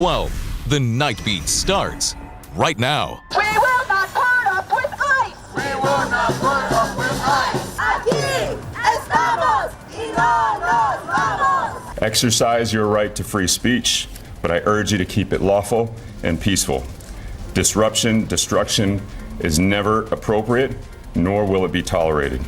12. The Nightbeat starts right now. We will not put up with ice. We will not put up with ice. Aquí estamos y no nos vamos. Exercise your right to free speech, but I urge you to keep it lawful and peaceful. Disruption, destruction is never appropriate, nor will it be tolerated.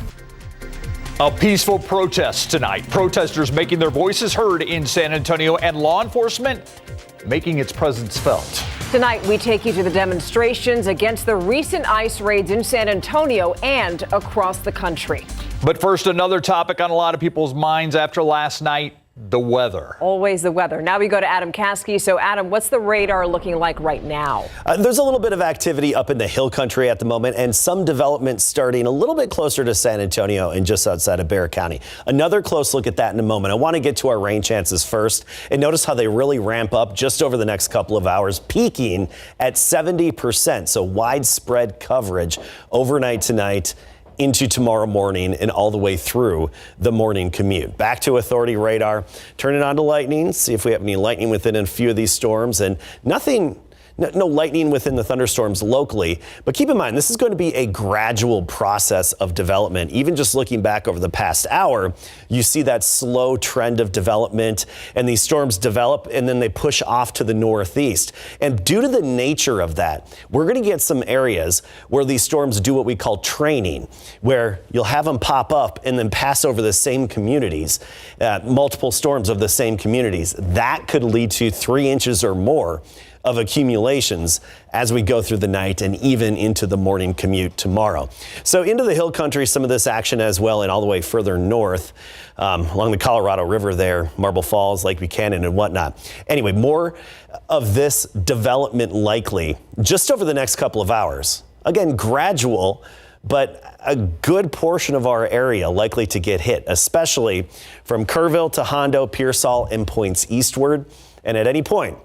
A peaceful protest tonight. Protesters making their voices heard in San Antonio and law enforcement making its presence felt. Tonight, we take you to the demonstrations against the recent ICE raids in San Antonio and across the country. But first, another topic on a lot of people's minds after last night, the weather. Always the weather. Now we go to Adam Caskey. So, Adam, what's the radar looking like right now? There's a little bit of activity up in the hill country at the moment and some development starting a little bit closer to San Antonio and just outside of Bexar County. Another close look at that in a moment. I want to get to our rain chances first and notice how they really ramp up just over the next couple of hours, peaking at 70%. So widespread coverage overnight tonight into tomorrow morning and all the way through the morning commute. Back to authority radar, turn it on to lightning, see if we have any lightning within a few of these storms, and no lightning within the thunderstorms locally. But keep in mind, this is going to be a gradual process of development. Even just looking back over the past hour, you see that slow trend of development, and these storms develop and then they push off to the northeast. And due to the nature of that, we're going to get some areas where these storms do what we call training, where you'll have them pop up and then pass over the same communities, multiple storms of the same communities. That could lead to 3 inches or more of accumulations as we go through the night and even into the morning commute tomorrow. So into the hill country, some of this action as well, and all the way further north along the Colorado River there, Marble Falls, Lake Buchanan and whatnot. Anyway, more of this development likely just over the next couple of hours. Again, gradual, but a good portion of our area likely to get hit, especially from Kerrville to Hondo, Pearsall, and points eastward. And at any point,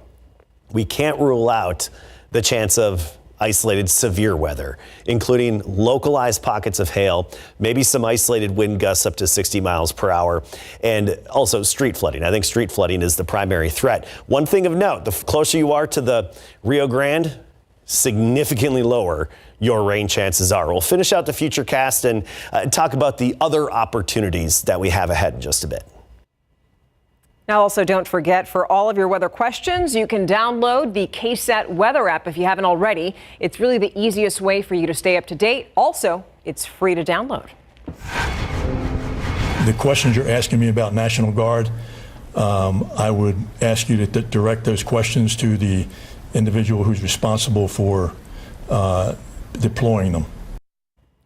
we can't rule out the chance of isolated severe weather, including localized pockets of hail, maybe some isolated wind gusts up to 60 miles per hour, and also street flooding. I think street flooding is the primary threat. One thing of note, the closer you are to the Rio Grande, significantly lower your rain chances are. We'll finish out the Futurecast and talk about the other opportunities that we have ahead in just a bit. Now, also don't forget, for all of your weather questions, you can download the KSAT weather app if you haven't already. It's really the easiest way for you to stay up to date. Also, it's free to download. The questions you're asking me about National Guard, I would ask you to direct those questions to the individual who's responsible for deploying them.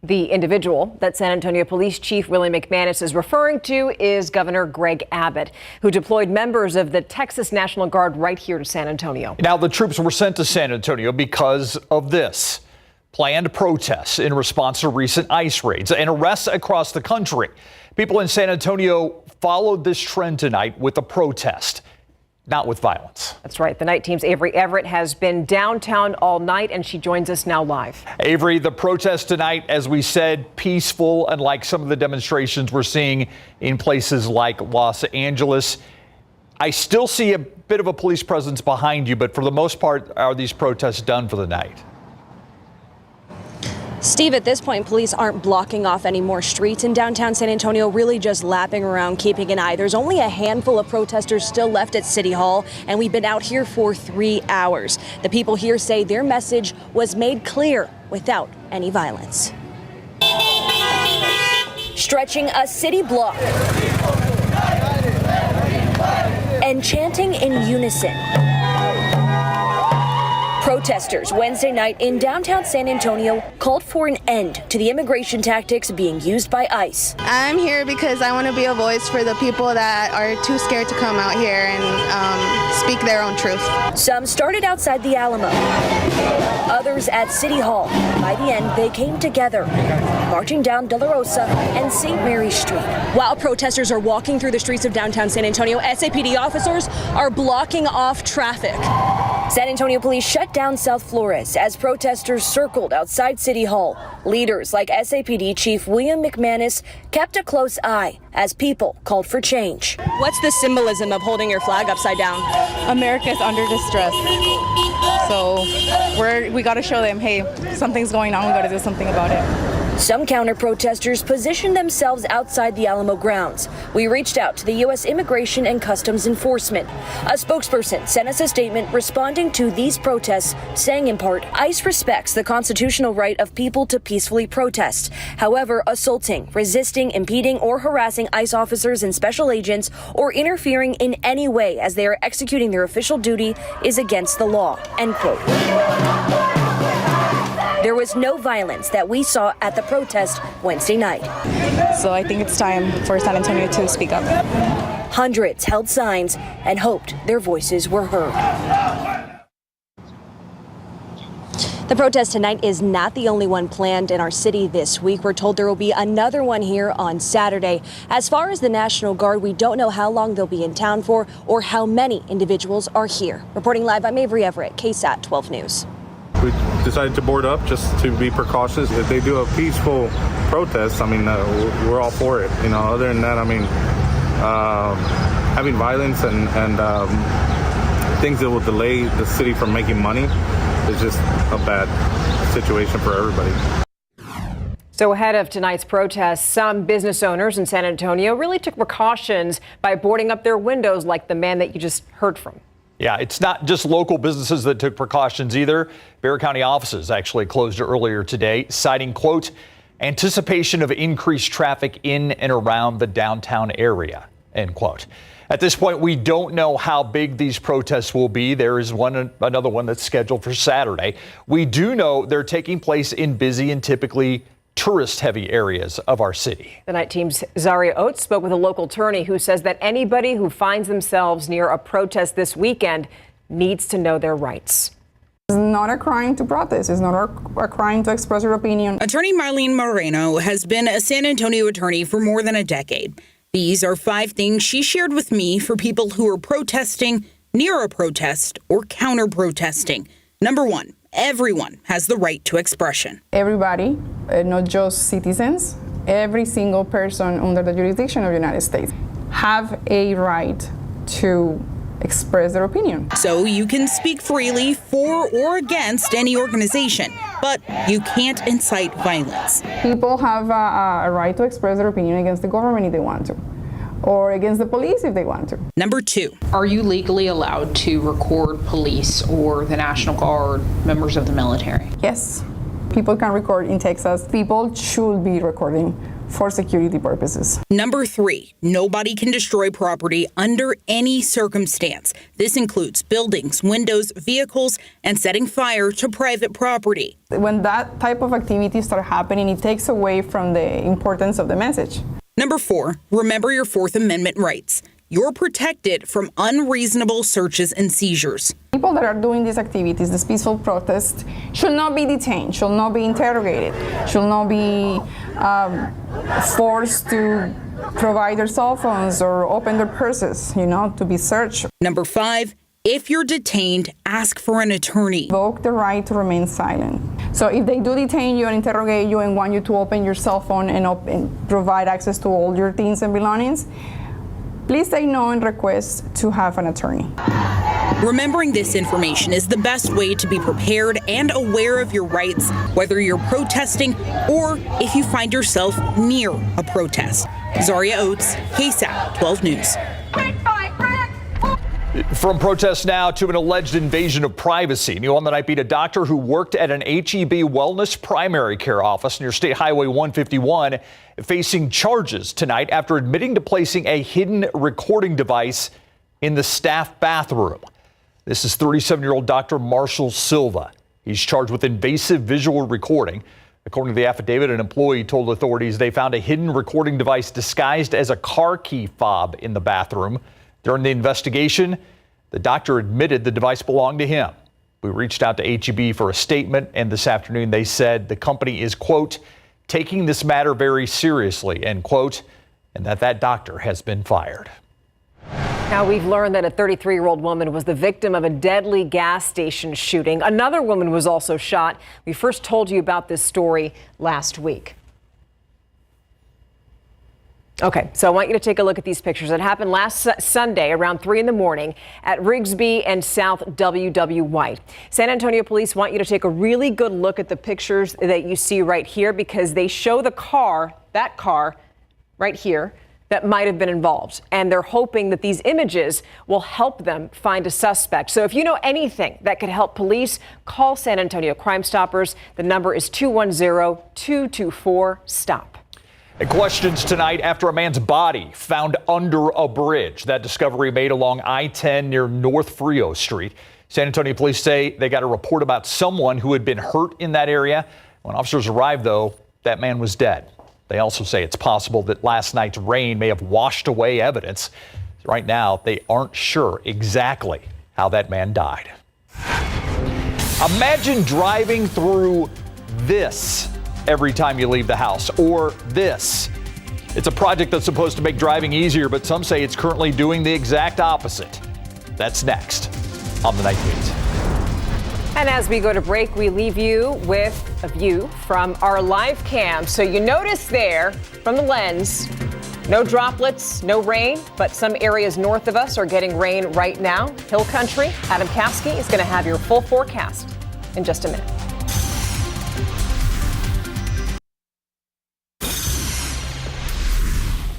The individual that San Antonio Police Chief Willie McManus is referring to is Governor Greg Abbott, who deployed members of the Texas National Guard right here to San Antonio. Now, the troops were sent to San Antonio because of this. Planned protests in response to recent ICE raids and arrests across the country. People in San Antonio followed this trend tonight with a protest, not with violence. That's right. The night team's Avery Everett has been downtown all night, and she joins us now live. Avery, the protest tonight, as we said, peaceful, unlike some of the demonstrations we're seeing in places like Los Angeles. I still see a bit of a police presence behind you, but for the most part, are these protests done for the night? Steve, at this point, police aren't blocking off any more streets in downtown San Antonio, really just lapping around, keeping an eye. There's only a handful of protesters still left at City Hall, and we've been out here for 3 hours. The people here say their message was made clear without any violence. Stretching a city block and chanting in unison. Protesters Wednesday night in downtown San Antonio called for an end to the immigration tactics being used by ICE. I'm here because I want to be a voice for the people that are too scared to come out here and speak their own truth. Some started outside the Alamo, others at City Hall. By the end, they came together, marching down De La Rosa and St. Mary's Street. While protesters are walking through the streets of downtown San Antonio, SAPD officers are blocking off traffic. San Antonio police shut down South Flores as protesters circled outside City Hall. Leaders like SAPD Chief William McManus kept a close eye as people called for change. What's the symbolism of holding your flag upside down? America's under distress. So we got to show them, hey, something's going on. We got to do something about it. Some counter-protesters positioned themselves outside the Alamo grounds. We reached out to the U.S. Immigration and Customs Enforcement. A spokesperson sent us a statement responding to these protests, saying in part, ICE respects the constitutional right of people to peacefully protest. However, assaulting, resisting, impeding, or harassing ICE officers and special agents or interfering in any way as they are executing their official duty is against the law, end quote. There was no violence that we saw at the protest Wednesday night. So I think it's time for San Antonio to speak up. Hundreds held signs and hoped their voices were heard. The protest tonight is not the only one planned in our city this week. We're told there will be another one here on Saturday. As far as the National Guard, we don't know how long they'll be in town for or how many individuals are here. Reporting live, I'm Avery Everett, KSAT 12 News. We decided to board up just to be precautious. If they do a peaceful protest, I mean, we're all for it. You know, other than that, I mean, having violence and things that will delay the city from making money is just a bad situation for everybody. So ahead of tonight's protests, some business owners in San Antonio really took precautions by boarding up their windows like the man that you just heard from. Yeah, it's not just local businesses that took precautions either. Bexar County offices actually closed earlier today, citing, quote, anticipation of increased traffic in and around the downtown area, end quote. At this point, we don't know how big these protests will be. There is another one that's scheduled for Saturday. We do know they're taking place in busy and typically tourist-heavy areas of our city. The Night Team's Zaria Oates spoke with a local attorney who says that anybody who finds themselves near a protest this weekend needs to know their rights. It's not a crime to protest. It's not a crime to express your opinion. Attorney Marlene Moreno has been a San Antonio attorney for more than a decade. These are 5 things she shared with me for people who are protesting, near a protest, or counter-protesting. Number 1. Everyone has the right to expression. Everybody, not just citizens, every single person under the jurisdiction of the United States have a right to express their opinion. So you can speak freely for or against any organization, but you can't incite violence. People have a right to express their opinion against the government if they want to, or against the police if they want to. Number 2. Are you legally allowed to record police or the National Guard, members of the military? Yes. People can record in Texas. People should be recording for security purposes. Number 3. Nobody can destroy property under any circumstance. This includes buildings, windows, vehicles, and setting fire to private property. When that type of activities start happening, it takes away from the importance of the message. Number 4, remember your Fourth Amendment rights. You're protected from unreasonable searches and seizures. People that are doing these activities, this peaceful protest, should not be detained, should not be interrogated, should not be forced to provide their cell phones or open their purses, to be searched. Number 5, if you're detained, ask for an attorney. Invoke the right to remain silent. So if they do detain you and interrogate you and want you to open your cell phone and provide access to all your things and belongings, please say no and request to have an attorney. Remembering this information is the best way to be prepared and aware of your rights, whether you're protesting or if you find yourself near a protest. Zaria Oates, KSAT 12 News. From protests now to an alleged invasion of privacy. New on the Nightbeat, a doctor who worked at an HEB wellness primary care office near State Highway 151 facing charges tonight after admitting to placing a hidden recording device in the staff bathroom. This is 37-year-old Dr. Marshall Silva. He's charged with invasive visual recording. According to the affidavit, an employee told authorities they found a hidden recording device disguised as a car key fob in the bathroom. During the investigation, the doctor admitted the device belonged to him. We reached out to HEB for a statement, and this afternoon they said the company is, quote, taking this matter very seriously, end quote, and that doctor has been fired. Now, we've learned that a 33-year-old woman was the victim of a deadly gas station shooting. Another woman was also shot. We first told you about this story last week. Okay, so I want you to take a look at these pictures. It happened last Sunday around 3 in the morning at Rigsby and South W.W. White. San Antonio police want you to take a really good look at the pictures that you see right here because they show the car, that car right here, that might have been involved. And they're hoping that these images will help them find a suspect. So if you know anything that could help police, call San Antonio Crime Stoppers. The number is 210-224-STOP. And questions tonight after a man's body found under a bridge. That discovery made along I-10 near North Frio Street. San Antonio police say they got a report about someone who had been hurt in that area. When officers arrived, though, that man was dead. They also say it's possible that last night's rain may have washed away evidence. Right now, they aren't sure exactly how that man died. Imagine driving through this every time you leave the house, or this. It's a project that's supposed to make driving easier, but some say it's currently doing the exact opposite. That's next on the Night Beat. And as we go to break, we leave you with a view from our live cam. So you notice there from the lens, no droplets, no rain, but some areas north of us are getting rain right now. Hill country. Adam Caskey is going to have your full forecast in just a minute.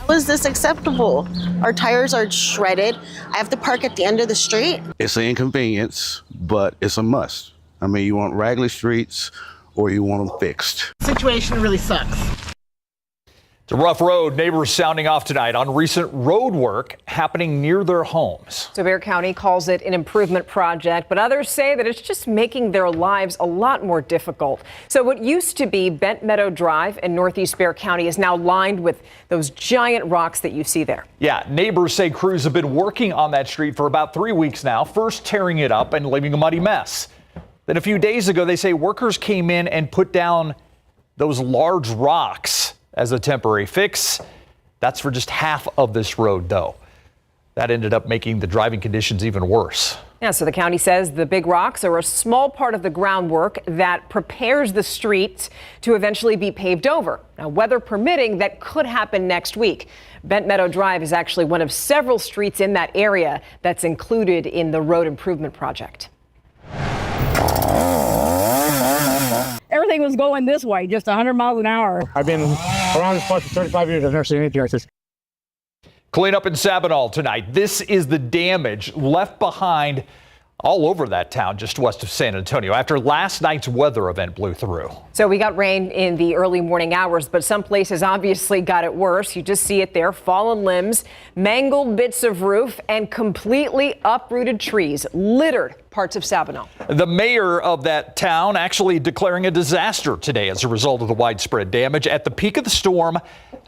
How is this acceptable? Our tires are shredded. I have to park at the end of the street. It's an inconvenience, but it's a must. I mean, you want raggedy streets or you want them fixed. Situation really sucks. It's a rough road. Neighbors sounding off tonight on recent road work happening near their homes. So Bexar County calls it an improvement project, but others say that it's just making their lives a lot more difficult. So what used to be Bent Meadow Drive in northeast Bexar County is now lined with those giant rocks that you see there. Yeah, neighbors say crews have been working on that street for about 3 weeks now, first tearing it up and leaving a muddy mess. Then a few days ago, they say workers came in and put down those large rocks as a temporary fix. That's for just half of this road, though. That ended up making the driving conditions even worse. Yeah, so the county says the big rocks are a small part of the groundwork that prepares the streets to eventually be paved over. Now, weather permitting, that could happen next week. Bent Meadow Drive is actually one of several streets in that area that's included in the road improvement project. Everything was going this way, just 100 miles an hour. I've been around this place for 35 years. I've never seen anything like this. Cleanup in Sabinol tonight. This is the damage left behind all over that town just west of San Antonio after last night's weather event blew through. So we got rain in the early morning hours, but some places obviously got it worse. You just see it there. Fallen limbs, mangled bits of roof, and completely uprooted trees littered parts of Sabinol. The mayor of that town actually declaring a disaster today as a result of the widespread damage. At the peak of the storm,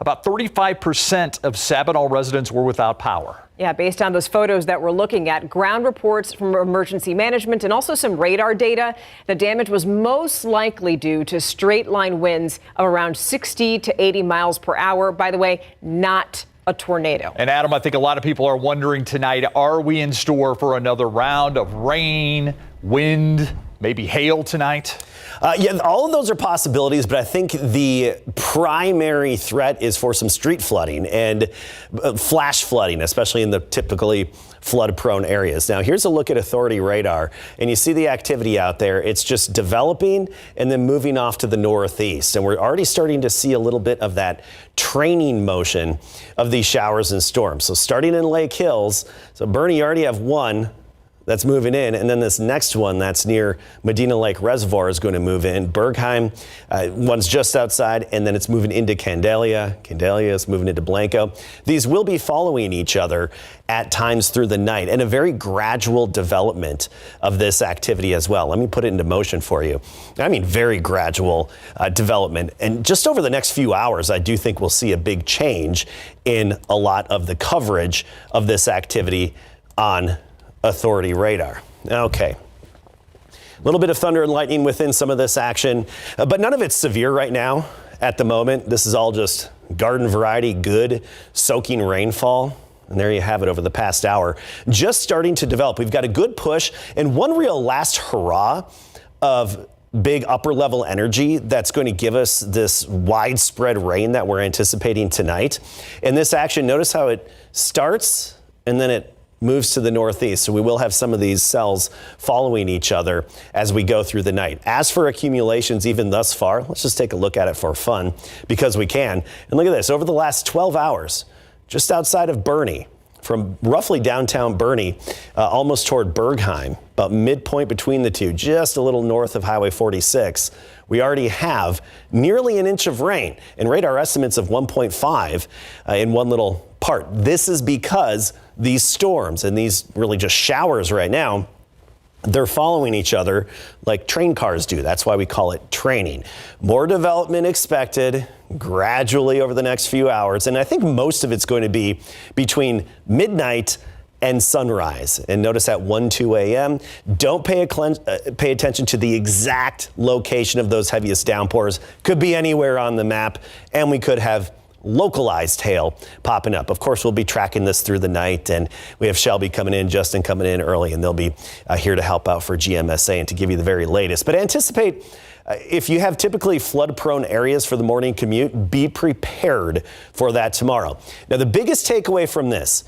about 35% of Sabinol residents were without power. Yeah, based on those photos that we're looking at, ground reports from emergency management and also some radar data, the damage was most likely due to straight line winds of around 60 to 80 miles per hour. By the way, not a tornado. And Adam, I think a lot of people are wondering tonight, are we in store for another round of rain, wind, maybe hail tonight? Yeah, all of those are possibilities, but I think the primary threat is for some street flooding and flash flooding, especially in the typically flood-prone areas. Now, here's a look at authority radar, and you see the activity out there. It's just developing and then moving off to the northeast, and we're already starting to see a little bit of that training motion of these showers and storms. So starting in Lake Hills, so Bernie, you already have one that's moving in, and then this next one that's near Medina Lake Reservoir is going to move in. Bergheim, one's just outside, and then it's moving into Candelia. Candelia is moving into Blanco. These will be following each other at times through the night, and a very gradual development of this activity as well. Let me put it into motion for you. I mean, very gradual development. And just over the next few hours, I do think we'll see a big change in a lot of the coverage of this activity on authority radar. Okay. A little bit of thunder and lightning within some of this action, but none of it's severe right now at the moment. This is all just garden variety, good soaking rainfall. And there you have it over the past hour. Just starting to develop. We've got a good push and one real last hurrah of big upper level energy that's going to give us this widespread rain that we're anticipating tonight. And this action, notice how it starts and then it moves to the northeast. So we will have some of these cells following each other as we go through the night. As for accumulations, even thus far, let's just take a look at it for fun because we can. And look at this, over the last 12 hours, just outside of Boerne, from roughly downtown Boerne, almost toward Bergheim, about midpoint between the two, just a little north of Highway 46, we already have nearly an inch of rain and radar estimates of 1.5 in one little part. This is because these storms and these really just showers right now, they're following each other like train cars do. That's why we call it training. More development expected gradually over the next few hours. And I think most of it's going to be between midnight and sunrise. And notice at 1-2 a.m. Don't pay attention to the exact location of those heaviest downpours. Could be anywhere on the map. And we could have localized hail popping up. Of course, we'll be tracking this through the night, and we have Shelby coming in, Justin coming in early, and they'll be here to help out for GMSA and to give you the very latest. But anticipate, if you have typically flood-prone areas for the morning commute, be prepared for that tomorrow. Now, the biggest takeaway from this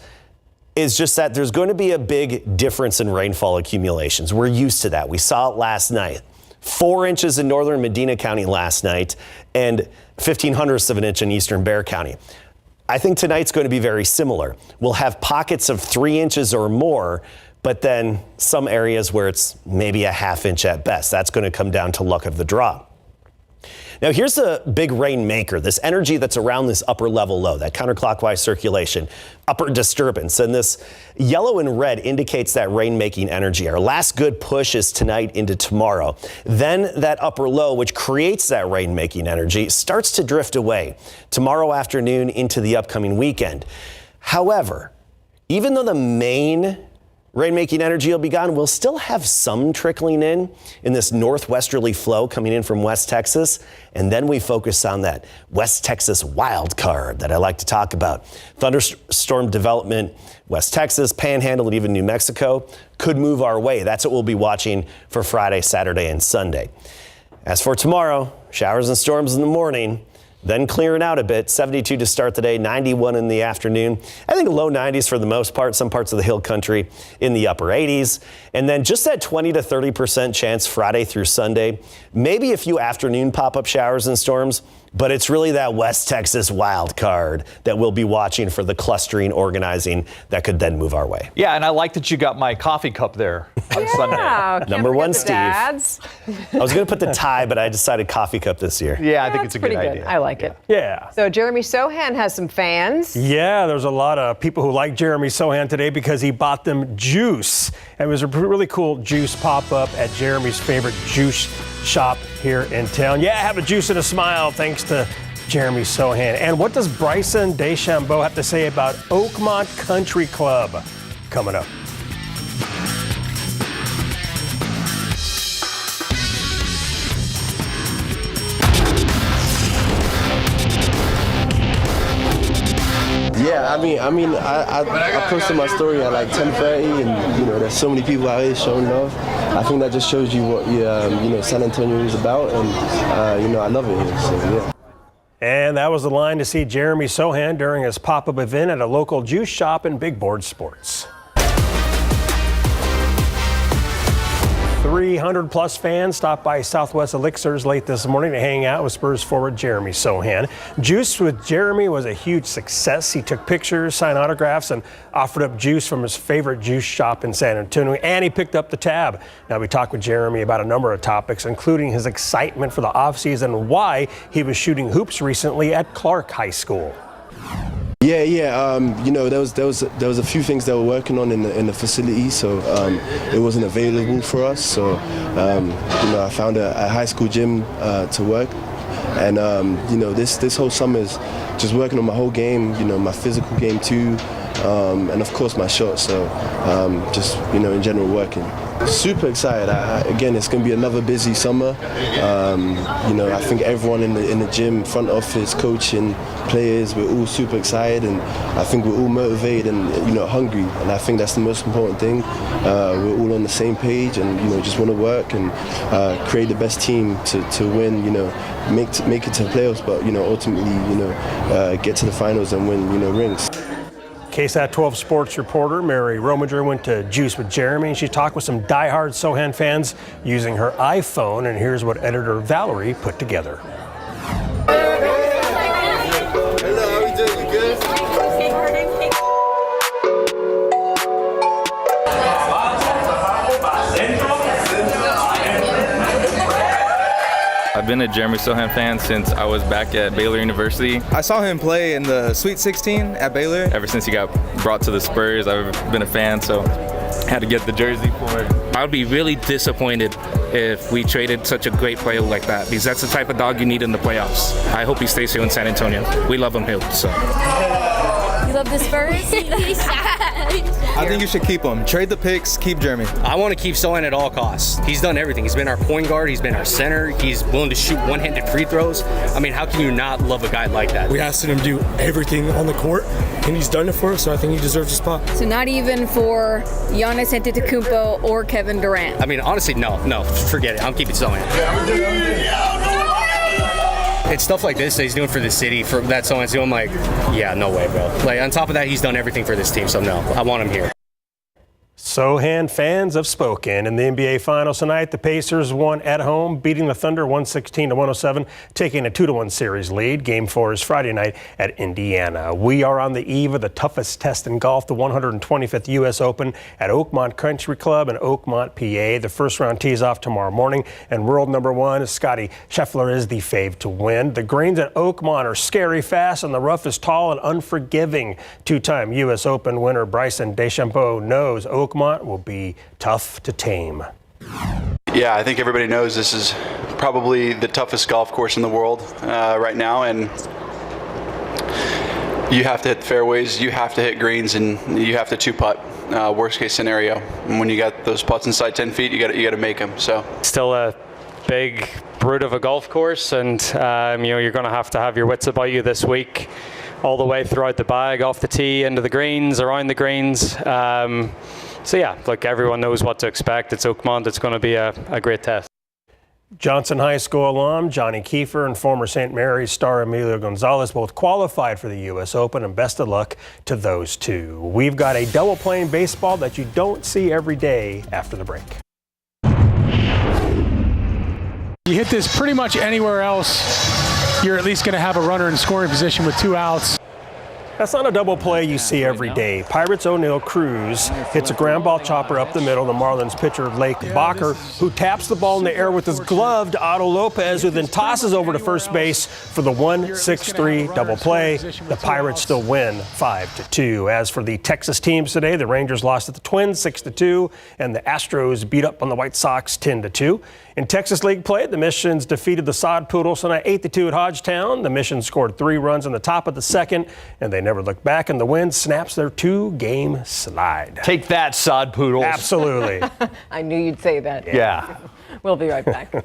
is just that there's going to be a big difference in rainfall accumulations. We're used to that. We saw it last night. 4 inches in northern Medina County last night and 0.15 of an inch in eastern Bexar County. I think tonight's going to be very similar. We'll have pockets of 3 inches or more, but then some areas where it's maybe a 1/2 inch at best. That's going to come down to luck of the draw. Now, here's a big rain maker, this energy that's around this upper level low, that counterclockwise circulation, upper disturbance. And this yellow and red indicates that rain-making energy. Our last good push is tonight into tomorrow. Then that upper low, which creates that rain-making energy, starts to drift away tomorrow afternoon into the upcoming weekend. However, even though the main rain-making energy will be gone, we'll still have some trickling in this northwesterly flow coming in from West Texas. And then we focus on that West Texas wild card that I like to talk about. Thunderstorm development, West Texas, Panhandle, and even New Mexico could move our way. That's what we'll be watching for Friday, Saturday, and Sunday. As for tomorrow, showers and storms in the morning, then clearing out a bit. 72 to start the day, 91 in the afternoon. I think low 90s for the most part, some parts of the hill country in the upper 80s. And then just that 20 to 30% chance Friday through Sunday. Maybe a few afternoon pop-up showers and storms, but it's really that West Texas wild card that we'll be watching for the clustering organizing that could then move our way. Yeah, and I like that you got my coffee cup there on Sunday. Number one, Steve. I was going to put the tie, but I decided coffee cup this year. Yeah, I think it's a good idea. I like it. Yeah. So Jeremy Sohan has some fans. Yeah, there's a lot of people who like Jeremy Sohan today because he bought them juice. It was a really cool juice pop-up at Jeremy's favorite juice shop here in town. Yeah, have a juice and a smile thanks to Jeremy Sohan. And what does Bryson DeChambeau have to say about Oakmont Country Club? Coming up. Yeah, I posted my story at like 10:30, and there's so many people out here showing love. I think that just shows you what San Antonio is about, and I love it here. So yeah. And that was the line to see Jeremy Sohan during his pop-up event at a local juice shop in Big Board Sports. 300-plus fans stopped by Southwest Elixirs late this morning to hang out with Spurs forward Jeremy Sohan. Juice with Jeremy was a huge success. He took pictures, signed autographs, and offered up juice from his favorite juice shop in San Antonio, and he picked up the tab. Now, we talked with Jeremy about a number of topics, including his excitement for the offseason and why he was shooting hoops recently at Clark High School. Yeah. There was a few things that we're working on in the facility, so it wasn't available for us. So I found a high school gym to work, and this whole summer is just working on my whole game. My physical game too, and of course my shot. So just in general working. Super excited. Again, it's going to be another busy summer. I think everyone in the gym, front office, coaching, players, we're all super excited, and I think we're all motivated and hungry. And I think that's the most important thing. We're all on the same page, and just want to work and create the best team to win. Make it to the playoffs, but ultimately get to the finals and win rings. KSAT 12 sports reporter Mary Rominger went to Juice with Jeremy, and she talked with some diehard Sohan fans using her iPhone, and here's what editor Valerie put together. Hello, how are you doing? You good? I've been a Jeremy Sohan fan since I was back at Baylor University. I saw him play in the Sweet 16 at Baylor. Ever since he got brought to the Spurs, I've been a fan, so I had to get the jersey for it. I would be really disappointed if we traded such a great player like that, because that's the type of dog you need in the playoffs. I hope he stays here in San Antonio. We love him here, so. You love the Spurs? I think you should keep him. Trade the picks, keep Jeremy. I want to keep Sohan at all costs. He's done everything. He's been our point guard. He's been our center. He's willing to shoot one-handed free throws. I mean, how can you not love a guy like that? We asked him to do everything on the court, and he's done it for us, so I think he deserves a spot. So not even for Giannis Antetokounmpo or Kevin Durant? I mean, honestly, no, forget it. I'm keeping Sohan. It's stuff like this that he's doing for the city, for that Sohan's doing. I'm like, yeah, no way, bro. Like, on top of that, he's done everything for this team, so no, I want him here. Sohan fans have spoken. In the NBA Finals tonight, the Pacers won at home, beating the Thunder 116-107, taking a 2-1 series lead. Game 4 is Friday night at Indiana. We are on the eve of the toughest test in golf, the 125th U.S. Open at Oakmont Country Club in Oakmont, PA. The first round tees off tomorrow morning, and world number 1, Scottie Scheffler, is the fave to win. The greens at Oakmont are scary fast, and the rough is tall and unforgiving. Two-time U.S. Open winner Bryson DeChambeau knows Oakmont will be tough to tame. Yeah, I think everybody knows this is probably the toughest golf course in the world right now, and you have to hit fairways, you have to hit greens, and you have to two-putt. Worst case scenario, and when you got those putts inside 10 feet, you got to make them. So still a big brute of a golf course, and you're going to have your wits about you this week, all the way throughout the bag, off the tee, into the greens, around the greens. So yeah, look, everyone knows what to expect. It's Oakmont. It's going to be a great test. Johnson High School alum Johnny Kiefer and former St. Mary's star Emilio Gonzalez both qualified for the U.S. Open, and best of luck to those two. We've got a double play in baseball that you don't see every day after the break. You hit this pretty much anywhere else, you're at least going to have a runner in scoring position with 2 outs. That's not a double play you see every day. Pirates' O'Neill Cruz hits a ground ball chopper up the middle to Marlins pitcher Lake Bacher, who taps the ball in the air with his glove to Otto Lopez, who then tosses over to first base for the 1-6-3 double play. The Pirates still win 5-2. As for the Texas teams today, the Rangers lost to the Twins 6-2, and the Astros beat up on the White Sox 10-2. In Texas League play, the Missions defeated the Sod Poodles tonight 8-2 at Hodgetown. The Missions scored 3 runs in the top of the second, and they never looked back, and the win snaps their 2-game slide. Take that, Sod Poodles. Absolutely. I knew you'd say that. Yeah. We'll be right back.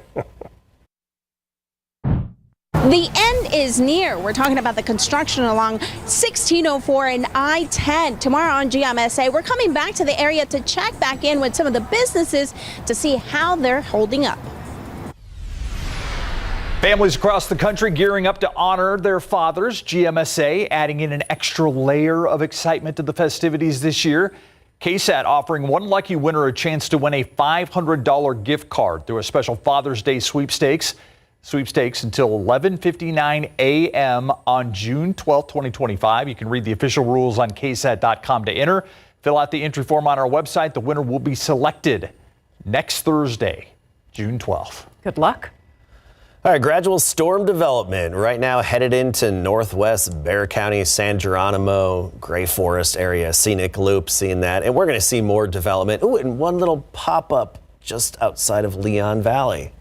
The end is near. We're talking about the construction along 1604 and I-10. Tomorrow on GMSA, we're coming back to the area to check back in with some of the businesses to see how they're holding up. Families across the country gearing up to honor their fathers. GMSA adding in an extra layer of excitement to the festivities this year. KSAT offering one lucky winner a chance to win a $500 gift card through a special Father's Day sweepstakes. Sweepstakes until 11:59 a.m. on June 12, 2025. You can read the official rules on KSAT.com to enter. Fill out the entry form on our website. The winner will be selected next Thursday, June 12th. Good luck. All right, gradual storm development right now headed into northwest Bexar County, San Geronimo, Gray Forest area, scenic loop, seeing that. And we're going to see more development. Ooh, and one little pop-up just outside of Leon Valley.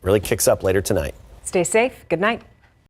Really kicks up later tonight. Stay safe. Good night.